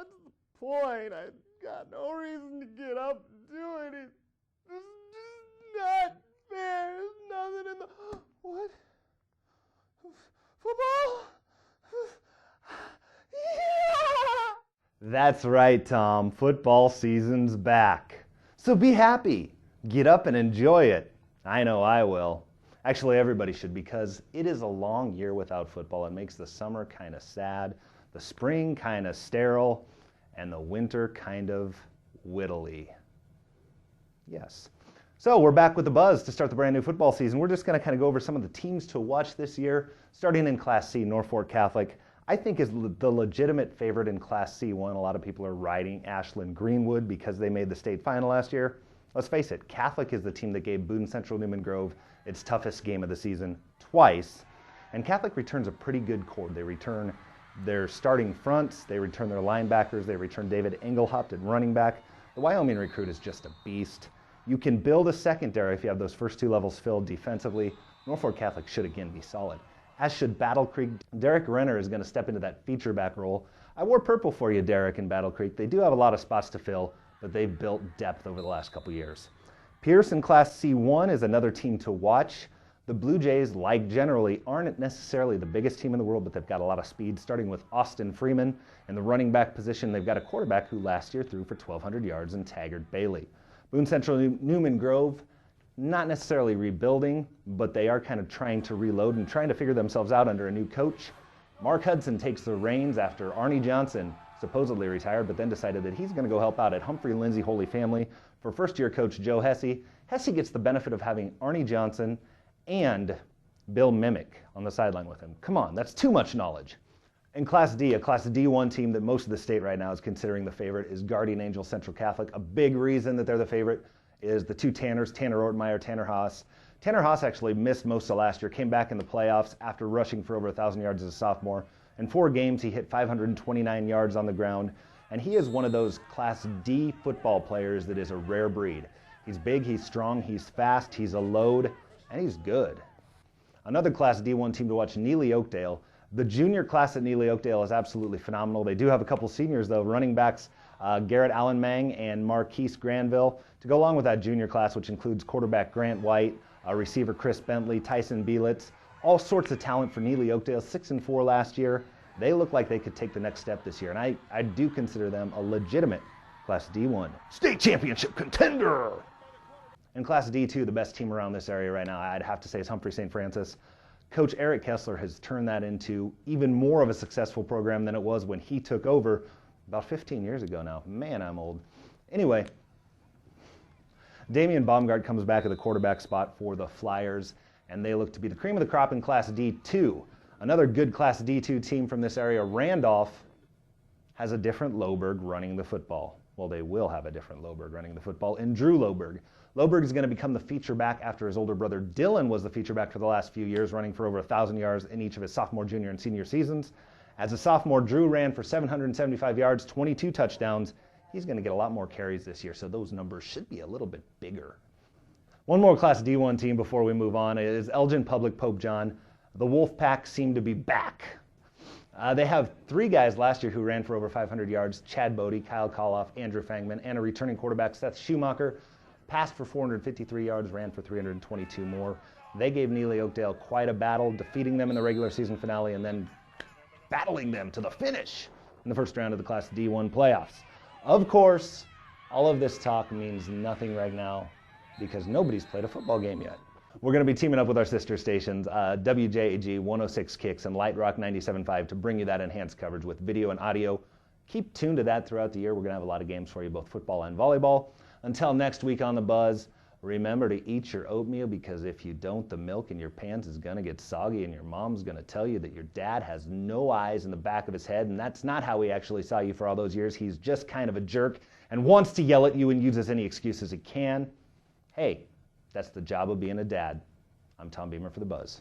what's the point? I got no reason to get up and do it. It's just not fair. There's nothing in the... What? Football? Yeah! That's right, Tom. Football season's back. So be happy. Get up and enjoy it. I know I will. Actually, everybody should, because it is a long year without football. It makes the summer kind of sad, the spring kind of sterile, and the winter kind of whittly. Yes. So we're back with the buzz to start the brand new football season. We're just going to kind of go over some of the teams to watch this year, starting in Class C. Norfolk Catholic, I think, is the legitimate favorite in Class C1. A lot of people are riding Ashland Greenwood because they made the state final last year. Let's face it, Catholic is the team that gave Boone Central Newman Grove its toughest game of the season twice. And Catholic returns a pretty good core. They return their starting fronts, they return their linebackers, they return David Engelhaupt at running back. The Wyoming recruit is just a beast. You can build a secondary if you have those first two levels filled defensively. Norfolk Catholic should again be solid, as should Battle Creek. Derek Renner is going to step into that feature back role. I wore purple for you, Derek, in Battle Creek. They do have a lot of spots to fill, but they've built depth over the last couple years. Pierce in Class C1 is another team to watch. The Blue Jays, like generally, aren't necessarily the biggest team in the world, but they've got a lot of speed, starting with Austin Freeman. In the running back position, they've got a quarterback who last year threw for 1,200 yards in Taggart Bailey. Boone Central Newman Grove, not necessarily rebuilding, but they are kind of trying to reload and trying to figure themselves out under a new coach. Mark Hudson takes the reins after Arnie Johnson supposedly retired, but then decided that he's going to go help out at Humphrey Lindsay Holy Family for first-year coach Joe Hesse. Hesse gets the benefit of having Arnie Johnson and Bill Mimick on the sideline with him. Come on, that's too much knowledge. In Class D, a Class D1 team that most of the state right now is considering the favorite is Guardian Angel Central Catholic. A big reason that they're the favorite is the two Tanners, Tanner Ortmeyer, Tanner Haas. Tanner Haas actually missed most of last year, came back in the playoffs after rushing for over 1,000 yards as a sophomore. In 4 games, he hit 529 yards on the ground, and he is one of those Class D football players that is a rare breed. He's big, he's strong, he's fast, he's a load, and he's good. Another Class D1 team to watch, Neely Oakdale. The junior class at Neely Oakdale is absolutely phenomenal. They do have a couple seniors, though, running backs Garrett Allenmang and Marquise Granville, to go along with that junior class, which includes quarterback Grant White, receiver Chris Bentley, Tyson Bielitz, all sorts of talent for Neely Oakdale, 6-4 last year. They look like they could take the next step this year, and I do consider them a legitimate Class D1 state championship contender. In Class D2, the best team around this area right now, I'd have to say, is Humphrey St. Francis. Coach Eric Kessler has turned that into even more of a successful program than it was when he took over about 15 years ago now. Man, I'm old. Anyway, Damian Baumgart comes back at the quarterback spot for the Flyers, and they look to be the cream of the crop in Class D2. Another good Class D2 team from this area, Randolph, has a different Loberg running the football. Well, they will have a different Loberg running the football in Drew Loberg. Loberg is going to become the feature back after his older brother Dylan was the feature back for the last few years, running for over 1,000 yards in each of his sophomore, junior, and senior seasons. As a sophomore, Drew ran for 775 yards, 22 touchdowns. He's going to get a lot more carries this year, so those numbers should be a little bit bigger. One more Class D1 team before we move on is Elgin Public Pope John. The Wolfpack seem to be back. They have 3 guys last year who ran for over 500 yards, Chad Bodie, Kyle Koloff, Andrew Fangman, and a returning quarterback, Seth Schumacher. Passed for 453 yards, ran for 322 more. They gave Neely Oakdale quite a battle, defeating them in the regular season finale and then battling them to the finish in the first round of the Class D1 playoffs. Of course, all of this talk means nothing right now because nobody's played a football game yet. We're going to be teaming up with our sister stations, WJAG 106 Kicks and Light Rock 97.5 to bring you that enhanced coverage with video and audio. Keep tuned to that throughout the year. We're going to have a lot of games for you, both football and volleyball. Until next week on The Buzz, remember to eat your oatmeal, because if you don't, the milk in your pans is going to get soggy and your mom's going to tell you that your dad has no eyes in the back of his head, and that's not how he actually saw you for all those years. He's just kind of a jerk and wants to yell at you and uses any excuse as he can. Hey, that's the job of being a dad. I'm Tom Behmer for The Buzz.